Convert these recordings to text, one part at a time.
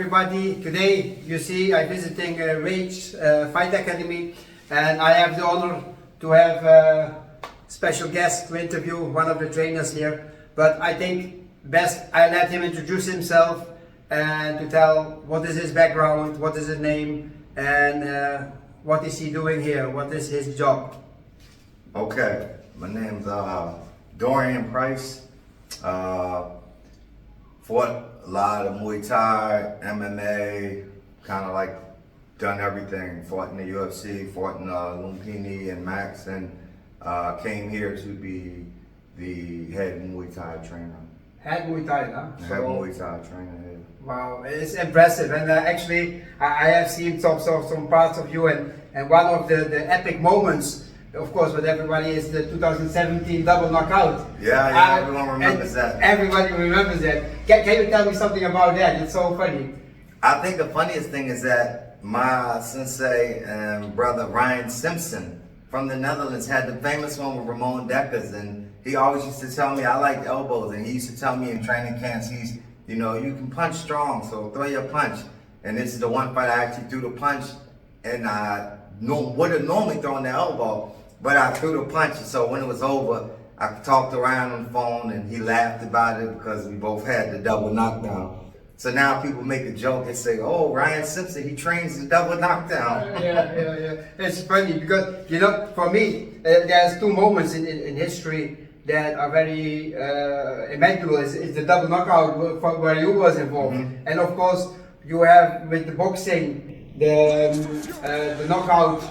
everybody. Today, you see, I'm visiting Rage Fight Academy, and I have the honor to have a special guest to interview one of the trainers here. But I think best I let him introduce himself and to tell what is his background, what is his name, and what is he doing here, what is his job. Okay, my name's Dorian Price. Fought a lot of Muay Thai, MMA, kind of like done everything. Fought in the UFC, fought in Lumpini and Max, and came here to be the head Muay Thai trainer. Head Muay Thai, huh? Head Muay Thai trainer here. Wow, it's impressive, and actually I have seen some parts of you, and one of the epic moments, of course, with everybody, is the 2017 double knockout. Yeah, everyone remembers that. Everybody remembers that. Can you tell me something about that? It's so funny. I think the funniest thing is that my sensei and brother Ryan Simpson from the Netherlands had the famous one with Ramon Dekkers, and he always used to tell me I like elbows, and he used to tell me in training camps, you can punch strong, so throw your punch. And this is the one fight I actually threw the punch, and I would have normally thrown the elbow, but I threw the punch. So when it was over, I talked around on the phone, and he laughed about it because we both had the double knockdown. So now people make a joke and say, "Oh, Ryan Simpson, he trains the double knockdown." Yeah. It's funny because, for me, there's two moments in history that are very immaculate. Is the double knockout where you was involved, and of course you have with the boxing the knockout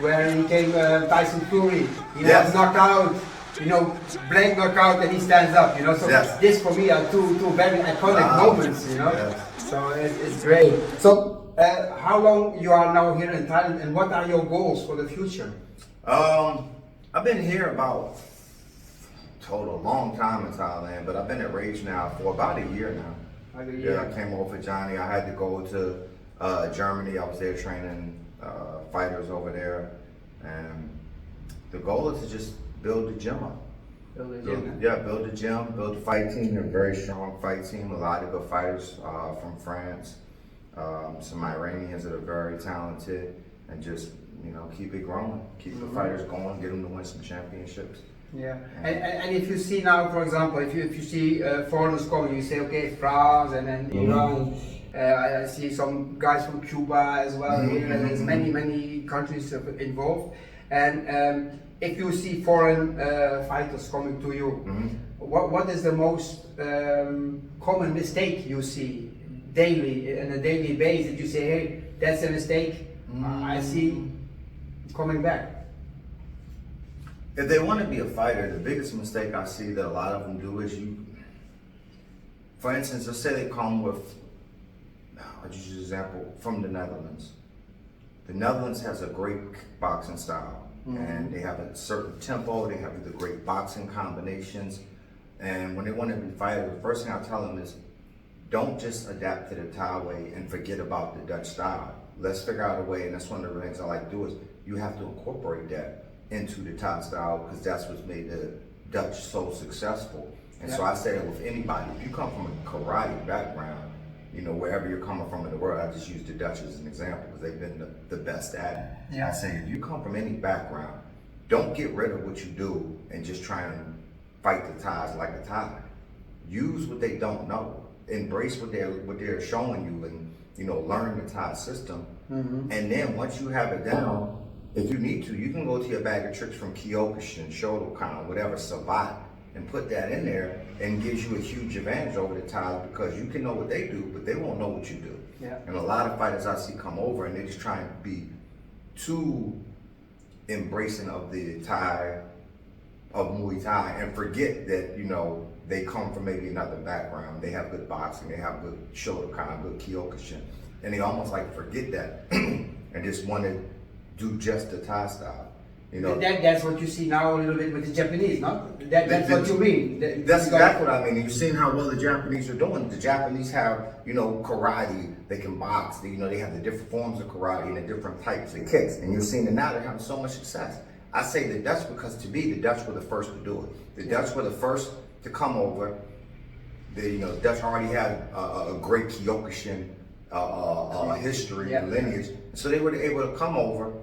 where he came Tyson Fury. He was knocked out, blank knockout, and he stands up. So this for me are two very iconic moments. So it's great. So how long you are now here in Thailand, and what are your goals for the future? I've been here about total long time in Thailand, but I've been at Rage now for about a year now. I came over for Johnny. I had to go to Germany. I was there training fighters over there, and the goal is to just build the gym up. Build the gym, build the fight team. They're a very strong fight team. A lot of good fighters from France, some Iranians that are very talented, and just keep it growing, keep the fighters going, get them to win some championships. Yeah, and if you see now, for example, if you see foreigners coming, you say, okay, France and then Iran. I see some guys from Cuba as well here, and there's many countries involved. And if you see foreign fighters coming to you, what is the most common mistake you see daily, on a daily basis, that you say, hey, that's a mistake I see coming back? If they want to be a fighter, the biggest mistake I see that a lot of them do is for instance, let's say they come with, I'll just use an example from the Netherlands. The Netherlands has a great boxing style, and they have a certain tempo, they have the great boxing combinations, and when they want to be fighters, the first thing I tell them is, don't just adapt to the Thai way and forget about the Dutch style. Let's figure out a way, and that's one of the things I like to do, is you have to incorporate that into the Thai style, because that's what's made the Dutch so successful. And so I say that with anybody, if you come from a karate background, wherever you're coming from in the world, I just use the Dutch as an example because they've been the best at it. I say, if you come from any background, don't get rid of what you do and just try and fight the Thais like a Thai. Use what they don't know. Embrace what they're showing you, and learn the Thai system. And then once you have it down, if you need to, you can go to your bag of tricks from Kyokushin, Shotokan, whatever, Sabat, and put that in there, and gives you a huge advantage over the Thais, because you can know what they do, but they won't know what you do. And a lot of fighters I see come over, and they just try and be too embracing of the Thai, of Muay Thai, and forget that, they come from maybe another background. They have good boxing, they have good Shotokan, good Kyokushin, and they almost like forget that and just want to do just the Thai style. That's what you see now a little bit with the Japanese, no? That's what you mean. That's exactly what I mean. You've seen how well the Japanese are doing. The Japanese have, karate. They can box. They have the different forms of karate and the different types of kicks. And you're seeing that now they're having so much success. I say the Dutch because to me, the Dutch were the first to do it. The Dutch were the first to come over. The Dutch already had a great Kyokushin history and lineage. So they were able to come over,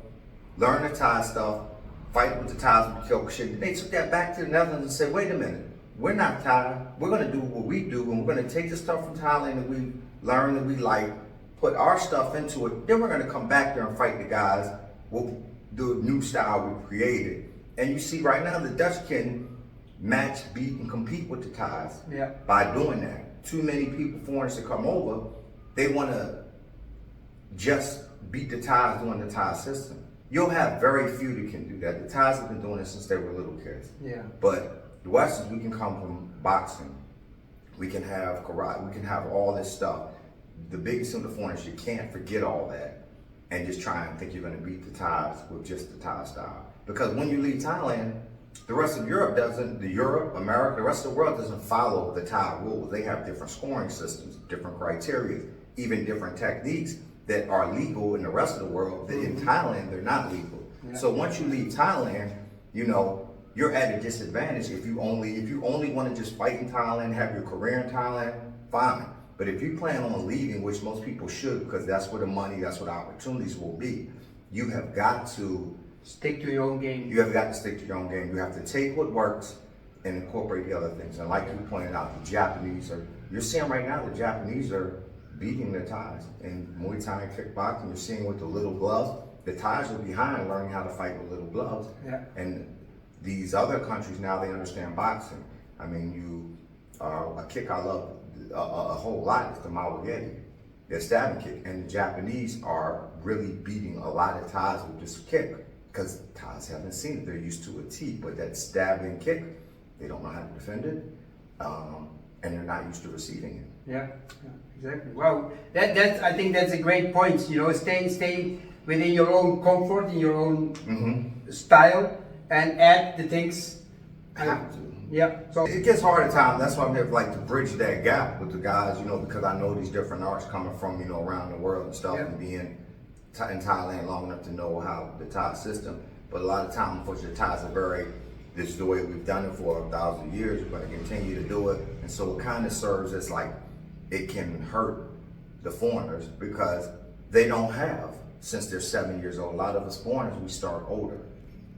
learn the Thai stuff, fight with the Thais with Kyokushin. They took that back to the Netherlands and said, wait a minute, we're not Thai. We're going to do what we do, and we're going to take the stuff from Thailand that we learned that we like, put our stuff into it. Then we're going to come back there and fight the guys with the new style we created. And you see right now the Dutch can match, beat, and compete with the Thais by doing that. Too many people, foreigners that come over, they want to just beat the Thais doing the Thai system. You'll have very few that can do that. The Thais have been doing it since they were little kids. Yeah. But the Westerns, we can come from boxing. We can have karate. We can have all this stuff. The biggest thing with the foreigners, you can't forget all that and just try and think you're going to beat the Thais with just the Thai style. Because when you leave Thailand, the rest of Europe doesn't, America, the rest of the world doesn't follow the Thai rules. They have different scoring systems, different criteria, even different techniques that are legal in the rest of the world that in Thailand, they're not legal. Yeah. So once you leave Thailand, you know, you're at a disadvantage if you only want to just fight in Thailand, have your career in Thailand, fine. But if you plan on leaving, which most people should, because that's where the money, that's where the opportunities will be, you have got to stick to your own game. You have got to stick to your own game. You have to take what works and incorporate the other things. And like you pointed out, the Japanese you're seeing right now, the Japanese are beating the Thais. In Muay Thai and kickboxing, you're seeing with the little gloves, the Thais are behind learning how to fight with little gloves. Yeah. And these other countries now, they understand boxing. I mean, a kick I love a whole lot is the Muay, the stabbing kick. And the Japanese are really beating a lot of Thais with this kick. Because Thais haven't seen it, they're used to a T, but that stabbing kick, they don't know how to defend it, and they're not used to receiving it. Yeah, exactly. Wow, I think that's a great point. You know, stay within your own comfort, in your own style, and add the things. Have to. Yeah. So it gets hard at times. That's why I'm here, like, to bridge that gap with the guys. You know, because I know these different arts coming from around the world and stuff, and being in Thailand long enough to know how the Thai system, but a lot of time, unfortunately, the Thais are this is the way we've done it for 1,000 years, we're going to continue to do it, and so it kind of serves as like, it can hurt the foreigners because they don't have, since they're 7 years old, a lot of us foreigners, we start older.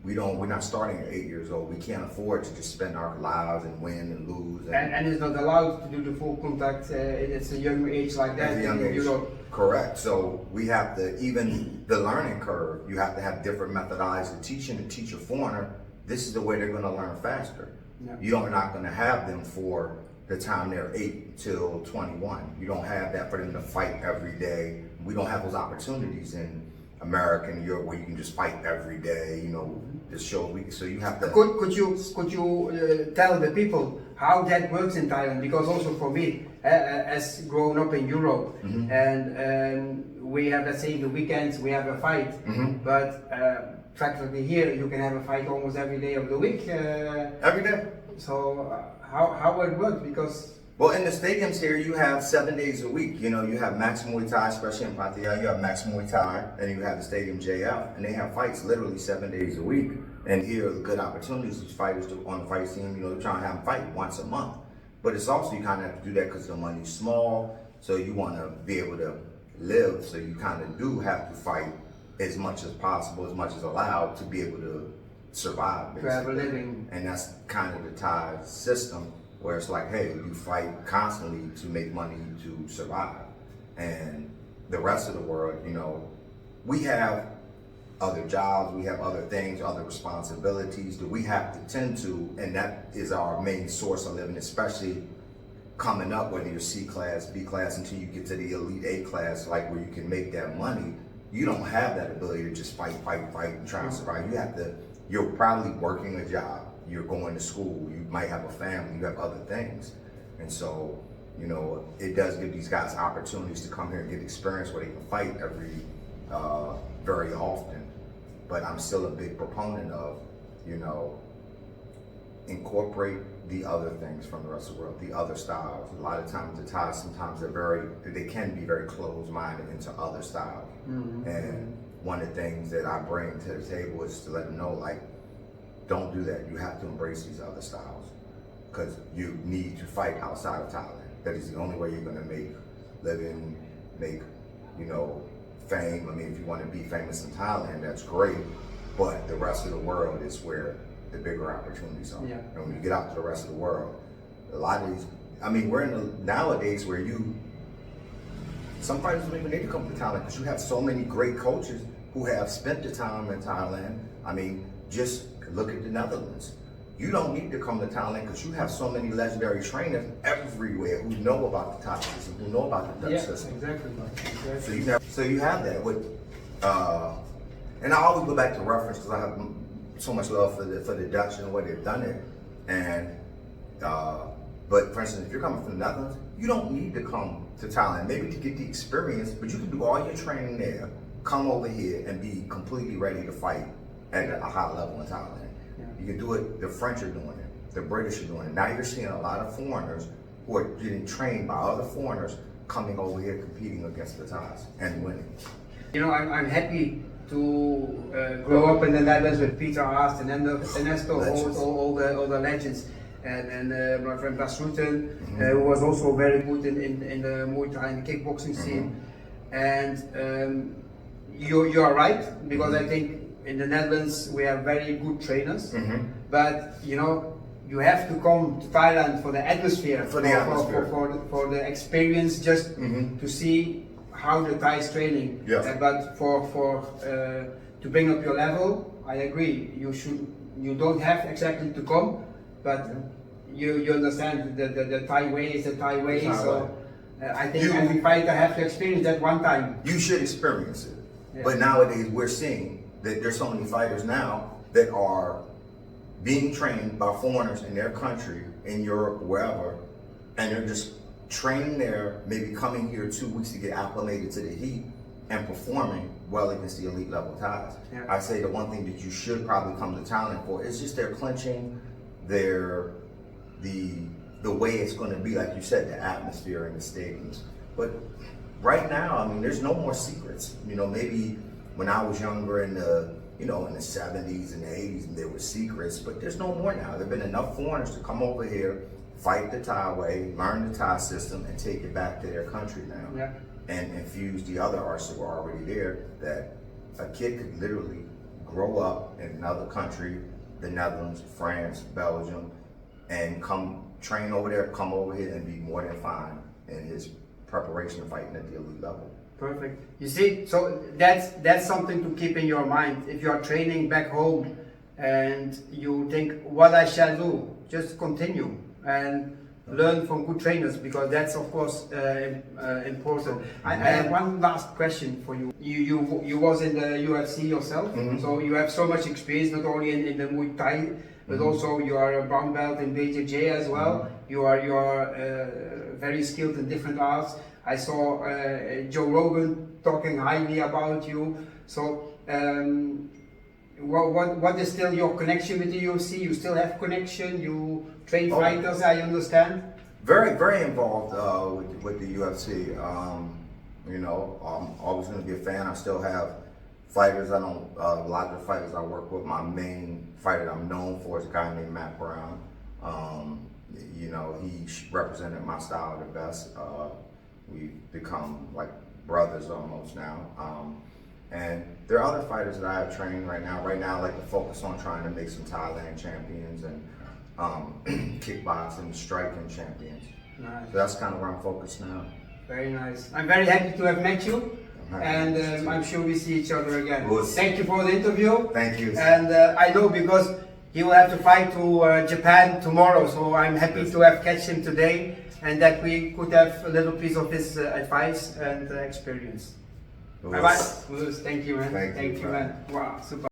We're not starting at 8 years old. We can't afford to just spend our lives and win and lose. And it's not allowed to do the full contact. It's a young age like that. At a young age. Correct. So we have to, even the learning curve, you have to have different methodologies of teaching. To teach a foreigner, this is the way they're going to learn faster. Yeah. You're not going to have them for the time they're 8 till 21. You don't have that for them to fight every day. We don't have those opportunities in America and Europe where you can just fight every day, this show week. So you have to. Could you tell the people how that works in Thailand? Because also for me, as growing up in Europe, and we have, let's say, in the weekends we have a fight, but practically here you can have a fight almost every day of the week. Every day. So how it works? Because well, in the stadiums here, you have 7 days a week. You have Max Muay Thai, especially in Pattaya. You have Max Muay Thai, and you have the Stadium JF, and they have fights literally 7 days a week. And here are the good opportunities these fighters on the fight team. They're trying to have them fight once a month. But it's also, you kind of have to do that because the money's small, so you want to be able to live. So you kind of do have to fight as much as possible, as much as allowed, to be able to survive, basically. To have a living. And that's kind of the Thai system, where it's like, hey, you fight constantly to make money to survive. And the rest of the world, we have other jobs, we have other things, other responsibilities that we have to tend to, and that is our main source of living, especially coming up, whether you're C class, B class, until you get to the elite A class, like where you can make that money. You don't have that ability to just fight, and try to survive. You're probably working a job. You're going to school, you might have a family, you have other things. And so, it does give these guys opportunities to come here and get experience where they can fight very often. But I'm still a big proponent of, incorporate the other things from the rest of the world, the other styles. A lot of times the Thais, sometimes they can be very closed-minded into other styles. And one of the things that I bring to the table is to let them know, like, don't do that. You have to embrace these other styles because you need to fight outside of Thailand. That is the only way you're going to make living, make you know, fame. I mean, if you want to be famous in Thailand, that's great. But the rest of the world is where the bigger opportunities are. Yeah. And when you get out to the rest of the world, a lot of these, I mean, we're in the nowadays where some fighters don't even need to come to Thailand because you have so many great coaches who have spent the time in Thailand. I mean, just look at the Netherlands. You don't need to come to Thailand because you have so many legendary trainers everywhere who know about the Thai system, who know about the Dutch system. Exactly. So you have that with, and I always go back to reference because I have so much love for the Dutch and the way they've done it. And but for instance, if you're coming from the Netherlands, you don't need to come to Thailand, maybe to get the experience, but you can do all your training there, come over here and be completely ready to fight at a high level in Thailand. Yeah. You can do it, the French are doing it, the British are doing it. Now you're seeing a lot of foreigners who are getting trained by other foreigners coming over here competing against the Thais and winning. You know, I'm happy to grow up in the Netherlands with Peter Haast and Ernesto, all the legends. And my friend Bas Rutten, who was also very good in the Muay Thai and the kickboxing scene. And you are right, because I think in the Netherlands we have very good trainers. But you know, you have to come to Thailand for the atmosphere, for the experience, just to see how the Thai is training. But to bring up your level, I agree. You don't have exactly to come, but you understand the Thai way is the Thai way. So I think every fighter has to experience that one time. You should experience it. But nowadays we're seeing that there's so many fighters now that are being trained by foreigners in their country, in Europe, wherever, and they're just training there, maybe coming here 2 weeks to get acclimated to the heat and performing well against the elite level Thais. I say the one thing that you should probably come to Thailand for is just their clinching, the way it's going to be, like you said, the atmosphere in the stadiums. But right now, I mean, there's no more secrets. You know, maybe when I was younger in the 70s and the 80s, there were secrets, but there's no more now. There've been enough foreigners to come over here, fight the Thai way, learn the Thai system, and take it back to their country now. And infuse the other arts that were already there, that a kid could literally grow up in another country, the Netherlands, France, Belgium, and come train over there, come over here and be more than fine in his preparation of fighting at the elite level. Perfect. You see, so that's something to keep in your mind. If you are training back home and you think, what I shall do, just continue and learn from good trainers, because that's of course important. I have one last question for you. You was in the UFC yourself, so you have so much experience, not only in the Muay Thai, but also you are a brown belt in BJJ as well. You are very skilled in different arts. I saw Joe Rogan talking highly about you. So what is still your connection with the UFC? You still have connection? You train fighters, I understand? Very, very involved with the UFC. You know, I'm always going to be a fan. I still have fighters. A lot of the fighters I work with, my main fighter that I'm known for is a guy named Matt Brown. You know, he represented my style the best. We've become like brothers almost now. And there are other fighters that I have trained right now. Right now, I like to focus on trying to make some Thailand champions and kickboxing, striking champions. Nice. So that's kind of where I'm focused now. Very nice. I'm very happy to have met you. And I'm sure we see each other again. Thank you for the interview. Thank you. And I know, because he will have to fight to Japan tomorrow, so I'm happy to have catch him today, and that we could have a little piece of his advice and experience. Bye bye. Thank you, man. Thank you, man. Wow, super.